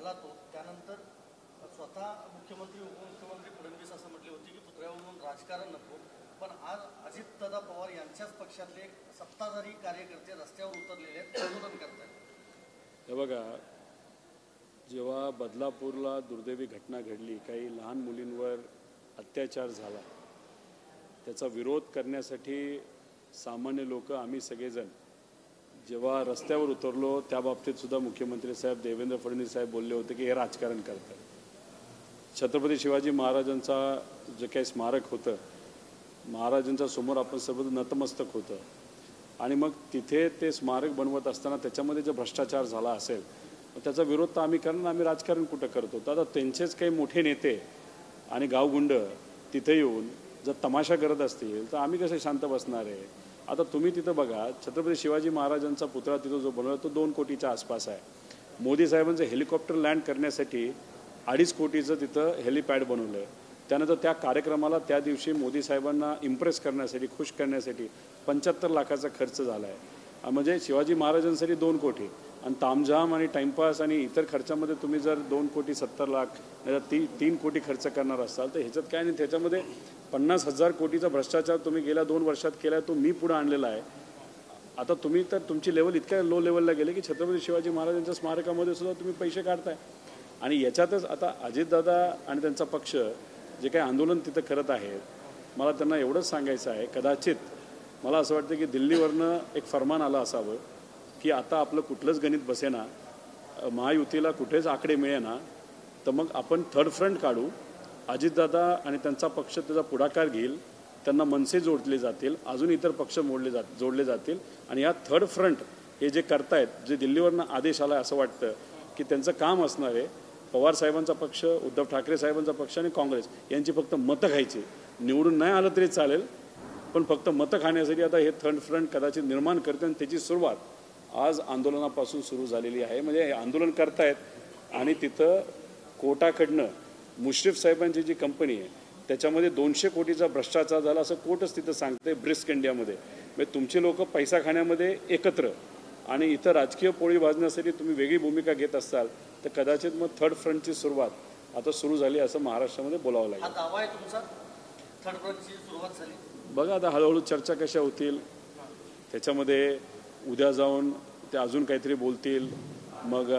घडला तो त्यानंतर स्वतः मुख्यमंत्री उपमुख्यमंत्री फडणवीस असं म्हटले होते की पुतळ्यावरून राजकारण नको, पण आज अजितदादा पवार यांच्याच पक्षातले सत्ताधारी कार्यकर्ते रस्त्यावर उतरलेले आहेत, आंदोलन करतात। हे बघा, जेव्हा बदलापूरला दुर्दैवी घटना घडली, काही लहान मुलींवर अत्याचार झाला, त्याचा विरोध करण्यासाठी सामान्य लोक आम्ही सगळेजण जेव्हा रस्त्यावर उतरलो, त्या बाबतीत सुद्धा मुख्यमंत्री साहेब देवेंद्र फडणवीस साहेब बोलले होते की हे राजकारण करतात। छत्रपती शिवाजी महाराजांचा जे काही स्मारक होतं, महाराजांच्या समोर आपण सर्व नतमस्तक होतं, आणि मग तिथे ते स्मारक बनवत असताना त्याच्यामध्ये जर भ्रष्टाचार झाला असेल त्याचा विरोध तर आम्ही करणार, आम्ही राजकारण कुठं करतो। तर आता त्यांचेच काही मोठे नेते आणि गावगुंड तिथे येऊन जर तमाशा करत असतील तर आम्ही कसे शांत बसणार आहे। आता तुम्ही तिथं बघा, छत्रपती शिवाजी महाराजांचा पुतळा तिथं जो बनवला तो 2 कोटीच्या आसपास आहे। मोदी साहेबांचं हेलिकॉप्टर लँड करण्यासाठी 2.5 कोटीचं तिथं हेलिपॅड बनवलं आहे। त्यानंतर त्या कार्यक्रमाला त्या दिवशी मोदी साहेबांना इम्प्रेस करण्यासाठी, खुश करण्यासाठी 75 लाखाचा खर्च झाला आहे। म्हणजे शिवाजी महाराजांसाठी 2 कोटी आणि तामझाम आणि टाइमपास आणि इतर खर्चामध्ये तुम्ही जर 2 कोटी 70 लाख नाही 3 कोटी खर्च करणार असाल तर ह्याच्यात काय नाही। त्याच्यामध्ये 50,000 कोटीचा भ्रष्टाचार तुम्ही गेल्या 2 वर्षात केला आहे, तो मी पुढे आणलेला आहे। आता तुम्ही तर तुमची लेवल इतक्या लो लेवलला गेले की छत्रपती शिवाजी महाराजांच्या स्मारकामध्ये सुद्धा तुम्ही पैसे काढताय। आणि याच्यातच आता अजितदादा आणि त्यांचा पक्ष जे काही आंदोलन तिथं करत आहेत, मला त्यांना एवढंच सांगायचं आहे, कदाचित मला असं वाटतं की दिल्लीवरनं एक फरमान आलं असावं की आता आपलं कुठलंच गणित बसेना, महायुतीला कुठेच आकडे मिळेना, तर मग आपण थर्ड फ्रंट काढू, अजितदादा आणि त्यांचा पक्ष त्याचा पुढाकार घेईल, त्यांना मनसे जोडले जातील, अजून इतर पक्ष जोडले जातील, आणि या थर्ड फ्रंट हे जे करतायत, जे दिल्लीवरनं आदेश आला असं वाटतं की त्यांचं काम असणार आहे पवार साहेबांचा पक्ष, उद्धव ठाकरे साहेबांचा पक्ष आणि काँग्रेस यांची फक्त मतं खायची, निवडून नाही आलं तरी चालेल, पण फक्त मतं खाण्यासाठी आता हे थर्ड फ्रंट कदाचित निर्माण करते। आणि त्याची सुरुवात आज आंदोलनापासून सुरू झालेली आहे। म्हणजे हे आंदोलन करतायत आणि तिथं कोर्टाकडनं मुश्रीफ साहेबांची जी कंपनी आहे त्याच्यामध्ये 200 कोटीचा भ्रष्टाचार झाला असं कोर्टच तिथं सांगते ब्रिस्क इंडियामध्ये। म्हणजे तुमचे लोक पैसा खाण्यामध्ये एकत्र आणि इथं राजकीय पोळी भाजण्यासाठी तुम्ही वेगळी भूमिका घेत असाल तर कदाचित मग थर्ड फ्रंटची सुरुवात आता सुरू झाली असं महाराष्ट्रामध्ये बोलावं लागेल। हा दावा आहे तुमचा, थर्ड फ्रंटची सुरुवात झाली? बघा आता हळूहळू चर्चा कशा होतील, त्याच्यामध्ये उद्या जाऊन ते अजून काहीतरी बोलतील, मग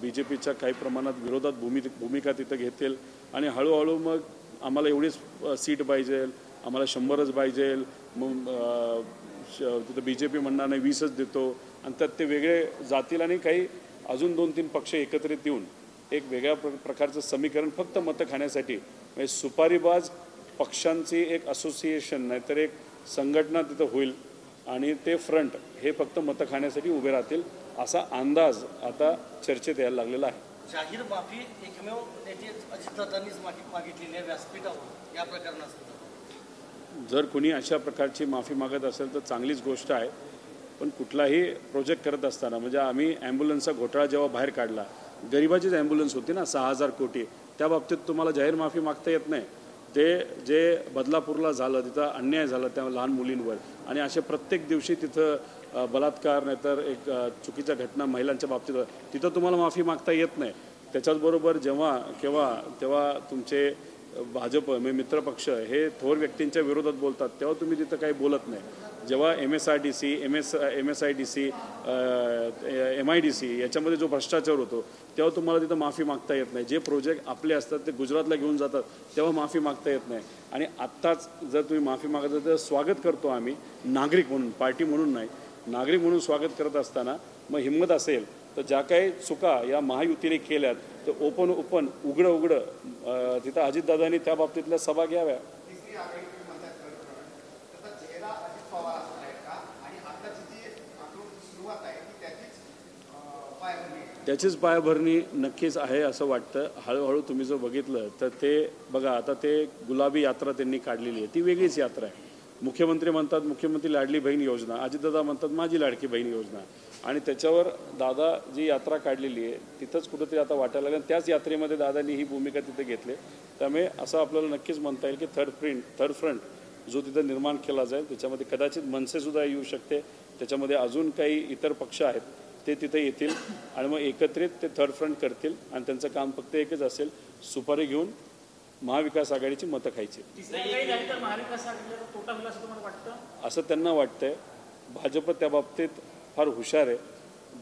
BJPच्या काही प्रमाणात विरोधात भूमिका तिथं घेतील आणि हळूहळू मग आम्हाला एवढीच सीट पाहिजे, आम्हाला 100च पाहिजे, मग तिथं BJP म्हणणार नाही 20च देतो, आणि त्यात ते वेगळे जातील आणि काही अजून 2-3 पक्ष एकत्रित येऊन एक वेगळ्या प्रकारचं समीकरण फक्त मतं खाण्यासाठी, म्हणजे सुपारीबाज पक्षांची एक असोसिएशन नाहीतर एक संघटना तिथं होईल आणि ते फ्रंट हे फक्त मतं खाण्यासाठी उभे राहतील असा अंदाज आता चर्चेत यायला लागलेला आहे। जाहीर माफी एकमेव नेते अजितदादांनीच मागितलेली आहे व्यासपीठावर या प्रकरणात। जर कुणी अशा प्रकारची माफी मागत असेल तर चांगलीच गोष्ट आहे, पण कुठलाही प्रोजेक्ट करत असताना म्हणजे आम्ही ॲम्ब्युलन्सचा घोटाळा जेव्हा बाहेर काढला, गरिबाचीच ॲम्ब्युलन्स होती ना 6,000 कोटी, त्या बाबतीत तुम्हाला जाहीर माफी मागता येत नाही। ते जे बदलापूरला झालं तिथं अन्याय झाला त्या लहान मुलींवर, आणि असे प्रत्येक दिवशी तिथं बलात्कार नाहीतर एक चुकीच्या घटना महिलांच्या बाबतीत, तिथं तुम्हाला माफी मागता येत नाही। त्याच्याचबरोबर तेव्हा तुमचे भाजप म्हणजे मित्रपक्ष हे थोर व्यक्तींच्या विरोधात बोलतात तेव्हा तुम्ही तिथं काही बोलत नाही। जेव्हा MSRDC, MSIDC, MIDC याच्यामध्ये जो भ्रष्टाचार होतो तेव्हा तुम्हाला तिथं माफी मागता येत नाही। जे प्रोजेक्ट आपले असतात ते गुजरातला घेऊन जातात तेव्हा माफी मागता येत नाही। आणि आत्ताच जर तुम्ही माफी मागत तर स्वागत करतो आम्ही, नागरिक म्हणून, पार्टी म्हणून नाही, नागरिक म्हणून स्वागत करत असताना मग हिंमत असेल तर ज्या काही चुका या महायुतीने केल्यात तर ओपन उघडं तिथं अजितदादांनी त्या बाबतीतल्या सभा घ्याव्या। त्याचीच पायाभरणी नक्कीच आहे असं वाटतं। हळूहळू तुम्ही जर बघितलं तर ते बघा, आता ते गुलाबी यात्रा त्यांनी काढलेली आहे, ती वेगळीच यात्रा आहे। मुख्यमंत्री म्हणतात मुख्यमंत्री लाडली बहीण योजना, अजितदादा म्हणतात माझी लाडकी बहीण योजना, आणि त्याच्यावर दादा जी यात्रा काढलेली आहे तिथंच कुठंतरी आता वाटायला लागलं, त्याच यात्रेमध्ये दादांनी ही भूमिका तिथे घेतली। त्यामुळे असं आपल्याला नक्कीच म्हणता येईल की थर्ड फ्रंट जो तिथं निर्माण केला जाईल त्याच्यामध्ये कदाचित मनसेसुद्धा येऊ शकते, त्याच्यामध्ये अजून काही इतर पक्ष आहेत ते तिथे येतील आणि मग एकत्रित ते थर्ड फ्रंट करतील आणि त्यांचं काम फक्त एकच असेल, सुपारी घेऊन महाविकास आघाडीची मतं खायची. असं त्यांना वाटतंय. भाजप त्या बाबतीत फार हुशार आहे.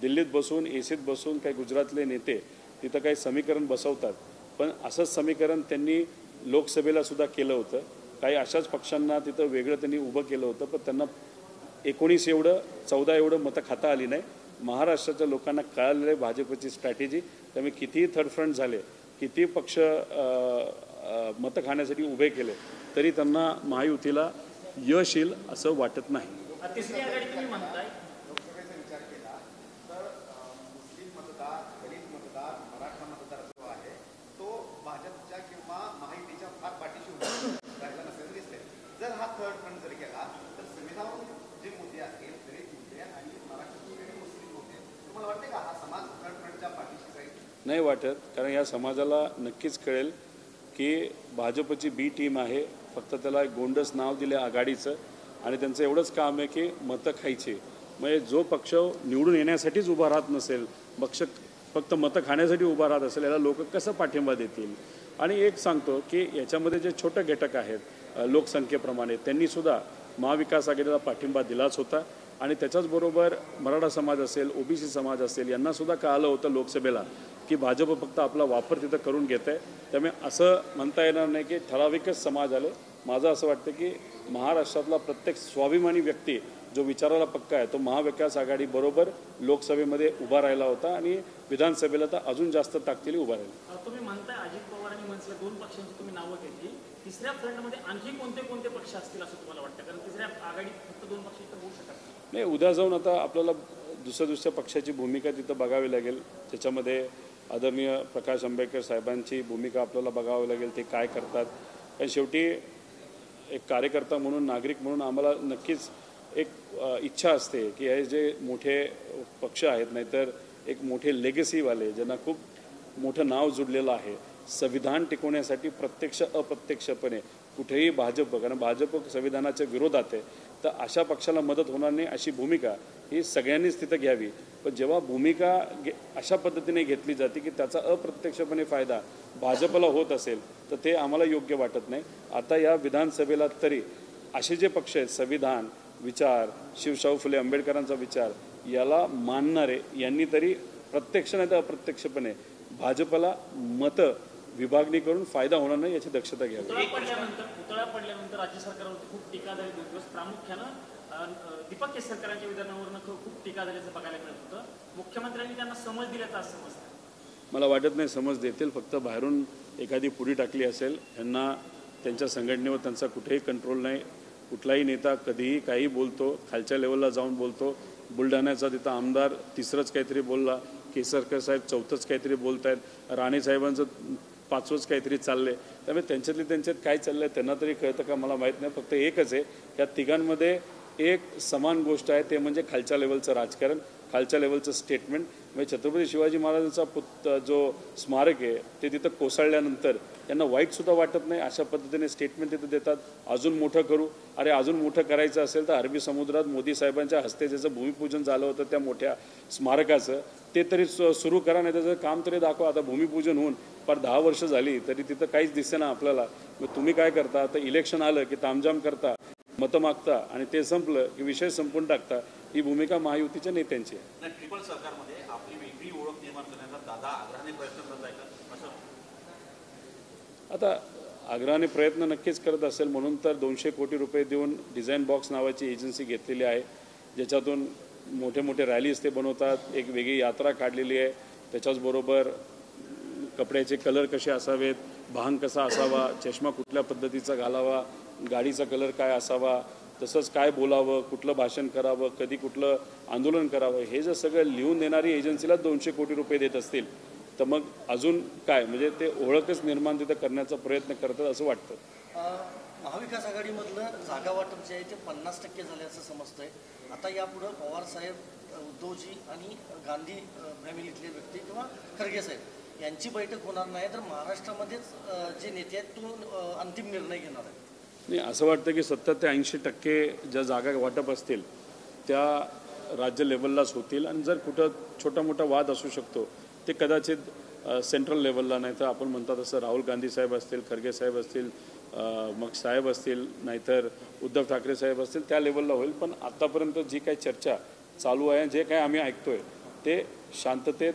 दिल्लीत बसून एसीत बसून काही गुजरातले नेते तिथं काही समीकरण बसवतात, पण असंच समीकरण त्यांनी लोकसभेला सुद्धा केलं होतं. काही अशाच पक्षांना तिथं वेगळं त्यांनी उभं केलं होतं, पण त्यांना 19 एवढं 14 एवढं मतं खाता आली नाही. महाराष्ट्राच्या लोकांना कळालेलं आहे भाजपची स्ट्रॅटेजी. त्यामुळे कितीही थर्ड फ्रंट झाले, किती पक्ष मतं खाण्यासाठी उभे केले, तरी त्यांना महायुतीला यश येईल असं वाटत नाही. तिसरी आघाडी तुम्ही म्हणताय, लोकसभेचा विचार केला तर मुस्लिम मतदार, दलित मतदार, मराठा मतदार जो आहे तो भाजपच्या किंवा महायुतीच्या फार पाठीशी राहिला नसेल दिसते. जर हा थर्ड फ्रंट जर केला तर संविधानावर जे मुद्दे असतील दलित मुद्दे आणि मराठी आणि मुस्लिम मुद्दे, तुम्हाला वाटते का हा समाज थर्ड फ्रंटच्या पाठीशी जाईल? नाही वाटत, कारण या समाजाला नक्कीच कळेल की भाजपची बी टीम आहे. फक्त त्याला एक गोंडस नाव दिले आघाडीचं आणि त्यांचं एवढंच काम आहे की मतं खायची. म्हणजे जो पक्ष निवडून येण्यासाठीच उभा राहत नसेल, पक्ष फक्त मतं खाण्यासाठी उभा राहत असेल, याला लोक कसं पाठिंबा देतील. आणि एक सांगतो की याच्यामध्ये जे छोटे घटक आहेत लोकसंख्येप्रमाणे, त्यांनीसुद्धा महाविकास आघाडीला पाठिंबा दिलाच होता. आणि त्याच्याचबरोबर मराठा समाज असेल, ओबीसी समाज असेल, यांनासुद्धा कळालं होतं लोकसभेला की भाजप फक्त आपला वापर तिथं करून घेत आहे. त्यामुळे असं म्हणता येणार नाही की ठराविकच समाज आले. माझं असं वाटतं की महाराष्ट्रातला प्रत्येक स्वाभिमानी व्यक्ती जो विचाराला पक्का आहे तो महाविकास आघाडीबरोबर लोकसभेमध्ये उभा राहिला होता आणि विधानसभेला तर अजून जास्त ताकदीने उभा राहिला. तुम्ही म्हणताय अजित पवार आणि मनसे दोन पक्षांची तुम्ही नावं घेतली, तिसऱ्या फ्रंटमध्ये आणखी कोणते कोणते पक्ष असतील असं तुम्हाला वाटतं? कारण तिसऱ्या आघाडीत फक्त दोन पक्ष तर होऊ शकतात नाही. उद्या जाऊन आता आपल्याला दुसऱ्या पक्षाची भूमिका तिथं बघावी लागेल. त्याच्यामध्ये आदरणीय प्रकाश आंबेडकर साहेबांची भूमिका आपल्याला बघावी लागेल, ते काय करतात. कारण शेवटी एक कार्यकर्ता म्हणून, नागरिक म्हणून आम्हाला नक्कीच एक इच्छा असते की हे जे मोठे पक्ष आहेत, नाहीतर एक मोठे लेगसीवाले ज्यांना खूप मोठं नाव जुडलेलं आहे, संविधान टिकवण्यासाठी प्रत्यक्ष अप्रत्यक्षपणे कुठेही भाजप, कारण भाजप संविधानाच्या विरोधात आहे, तर अशा पक्षाला मदत होणार नाही अशी भूमिका ही सगळ्यांनीच तिथं घ्यावी. पण जेव्हा भूमिका अशा पद्धतीने घेतली जाते की त्याचा अप्रत्यक्षपणे फायदा भाजपला होत असेल, तर ते आम्हाला योग्य वाटत नाही. आता या विधानसभेला तरी असे जे पक्ष आहेत, संविधान, विचार, शिवशाहू फुले आंबेडकरांचा विचार याला मानणारे, यांनी तरी प्रत्यक्ष नाही तर अप्रत्यक्षपणे भाजपला मतं विभागणी करून फायदा होणार नाही याची दक्षता घ्यावी. पुतळा पडल्यानंतर राज्य सरकारवरती खूप टीका झाली. प्रामुख्यानं दीपक केसरकरांच्या विधानावरून खूप टीका झाल्याचं बघायला मिळत होतं. मुख्यमंत्र्यांनी त्यांना समज दिल्याचा असं समजतं. मला वाटत नाही समज देतील. फक्त बाहेरून एखादी पुढी टाकली असेल. यांना त्यांच्या संघटनेवर त्यांचा कुठेही कंट्रोल नाही. कुठलाही नेता कधीही काही बोलतो, खालच्या लेवलला जाऊन बोलतो. बुलढाण्याचा तिथं आमदार तिसरंच काहीतरी बोलला, केसरकर साहेब चौथंच काहीतरी बोलत आहेत, राणे साहेबांचं पाचवंच काहीतरी चाललं आहे. त्यामुळे त्यांच्यात काय चाललं आहे त्यांना तरी कळतं का मला माहीत नाही. फक्त एकच आहे, या तिघांमध्ये एक समान गोष्ट आहे, ते म्हणजे खालच्या लेवलचं राजकारण, खालच्या लेवलचं स्टेटमेंट. म्हणजे छत्रपती शिवाजी महाराजांचा जो स्मारक आहे ते तिथं कोसळल्यानंतर यांना वाईटसुद्धा वाटत नाही. अशा पद्धतीने स्टेटमेंट तिथं देतात, अजून मोठं करू. अरे अजून मोठं करायचं असेल तर अरबी समुद्रात मोदी साहेबांच्या हस्ते ज्याचं भूमिपूजन झालं होतं त्या मोठ्या स्मारकाचं, ते तरी सुरू करा, नाही त्याचं काम तरी दाखवा. आता भूमिपूजन होऊन फार 10 वर्ष झाली तरी तिथं काहीच दिसेना आपल्याला. मग तुम्ही काय करता? आता इलेक्शन आलं की तामझाम करता, मतं मागता आणि ते संपलं की विषय संपून टाकता. ही भूमिका महायुतीच्या नेत्यांची आहे. ट्रिपल सरकारमध्ये आपली वेगळी ओळख निर्माण करण्याचा दादा आग्रहाने प्रयत्न करत आहे का असं? आता आग्रहाने प्रयत्न नक्कीच करत असेल, म्हणून तर 200 कोटी रुपये देऊन डिझाईन बॉक्स नावाची एजन्सी घेतलेली आहे, ज्याच्यातून मोठे मोठे रॅलीज ते बनवतात. एक वेगळी यात्रा काढलेली आहे. त्याच्याचबरोबर कपड्याचे कलर कसे असावेत, भांग कसा असावा, चष्मा कुठल्या पद्धतीचा घालावा, गाडीचा कलर काय असावा, तसंच काय बोलावं, कुठलं भाषण करावं, कधी कुठलं आंदोलन करावं, हे जर सगळं लिहून देणारी एजन्सीला 200 कोटी रुपये देत असतील तर मग अजून काय, म्हणजे ते ओळखच निर्माण तिथं करण्याचा प्रयत्न करतात असं वाटतं. महाविकास आघाडीमधलं जागा वाटप जे आहे ते 50% झाले असं समजतंय. आता यापुढं पवारसाहेब, उद्धवजी आणि गांधी फॅमिलीतले व्यक्ती किंवा खरगे साहेब यांची बैठक होणार नाही, तर महाराष्ट्रामध्येच जे नेते आहेत तो अंतिम निर्णय घेणार आहे. नाही, असं वाटतं की 70 ते 80% ज्या जागा वाटप असतील त्या राज्य लेवललाच होतील आणि जर कुठं छोटा मोठा वाद असू शकतो ते कदाचित सेंट्रल लेवलला नाही तर आपण म्हणतात तसं राहुल गांधी साहेब असतील, खरगे साहेब असतील, मग साहेब असतील, नाहीतर उद्धव ठाकरे साहेब असतील त्या लेवलला होईल. पण आत्तापर्यंत जी काही चर्चा चालू आहे, जे काही आम्ही ऐकतोय ते शांततेत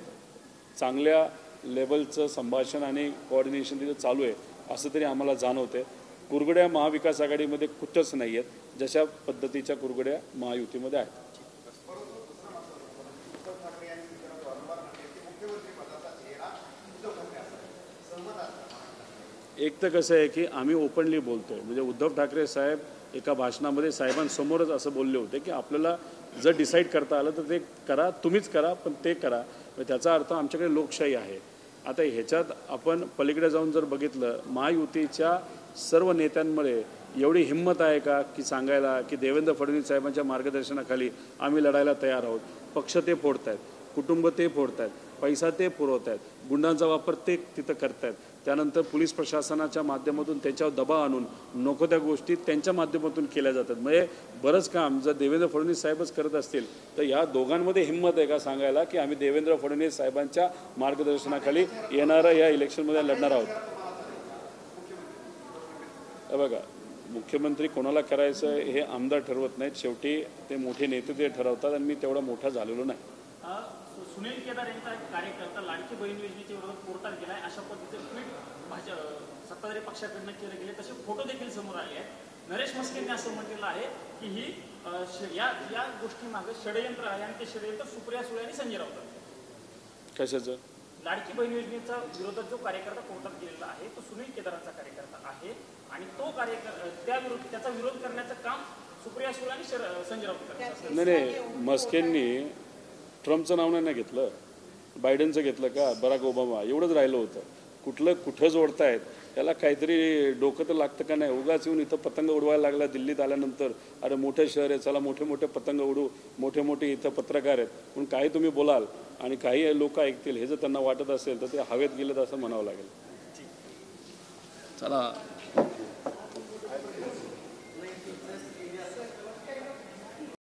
चांगल्या लेवलचं संभाषण आणि कोऑर्डिनेशन तिथं चालू आहे असं तरी आम्हाला जाणवते. कुरघड्या महाविकास आघाडीमध्ये कुठंच नाही आहेत जशा पद्धतीच्या कुरघड्या महायुतीमध्ये आहेत. एक तर कसं आहे की आम्ही ओपनली बोलतोय, म्हणजे उद्धव ठाकरे साहेब एका भाषणामध्ये साहेबांसमोरच असं बोलले होते की आपल्याला जर डिसाईड करता आलं तर ते करा, तुम्हीच करा, पण ते करा. त्याचा अर्थ आमच्याकडे लोकशाही आहे. आता ह्याच्यात आपण पलीकडे जाऊन जर बघितलं, महायुतीच्या सर्व नेत्यांमध्ये एवढी हिंमत आहे का की सांगायला की देवेंद्र फडणवीस साहेबांच्या मार्गदर्शनाखाली आम्ही लढायला तयार आहोत. पक्ष ते फोडत आहेत, कुटुंब ते फोडत आहेत, पैसा ते पुरवत आहेत, गुंडांचा वापर ते तिथं करत आहेत, त्यानंतर पोलीस प्रशासनाच्या माध्यमातून त्यांच्यावर दबाव आणून नको त्या गोष्टी त्यांच्या माध्यमातून केल्या जातात. म्हणजे बरंच काम जर देवेंद्र फडणवीस साहेबच करत असतील तर या दोघांमध्ये हिंमत आहे का सांगायला की आम्ही देवेंद्र फडणवीस साहेबांच्या मार्गदर्शनाखाली येणाऱ्या या इलेक्शनमध्ये लढणार आहोत. बघा, मुख्यमंत्री कोणाला करायचं हे आमदार ठरवत नाहीत, शेवटी ते मोठे नेते ते ठरवतात आणि मी तेवढा मोठा झालेलो नाही. सुनील केदार यांचा एक कार्यकर्ता लाडकी बहीण योजनेच्या विरोधात कोर्टात गेलाय अशा पद्धतीचं ट्विट सत्ताधारी पक्षाकडनं केले गेले, तसे फोटो देखील समोर आले आहेत. नरेश मस्केंनी असं म्हटलेलं आहे की ही या गोष्टी मागे षडयंत्र आहे आणि ते षडयंत्र सुप्रिया सुळे आणि संजय राऊत. कशाचं? लाडकी बहीण योजनेचा विरोधात जो कार्यकर्ता कोर्टात गेलेला आहे तो सुनील केदारांचा कार्यकर्ता आहे आणि तो त्याचा विरोध करण्याचं काम सुप्रिया सुळे आणि संजय राऊत करतात. नाही, मस्केंनी ट्रम्पचं नाव नाही घेतलं, बायडनचं घेतलं का, बराक ओबामा एवढंच राहिलं होतं. कुठं जोडतायत त्याला काहीतरी डोकं तर लागतं का नाही. उगाच येऊन इथं पतंग उडवायला लागला दिल्लीत आल्यानंतर, अरे मोठं शहर आहे, चला मोठे मोठे पतंग उडू, मोठे मोठे इथं पत्रकार आहेत, पण काही तुम्ही बोलाल आणि काही लोक ऐकतील हे जर त्यांना वाटत असेल तर ते हवेत गेलेत असं म्हणावं लागेल. चला.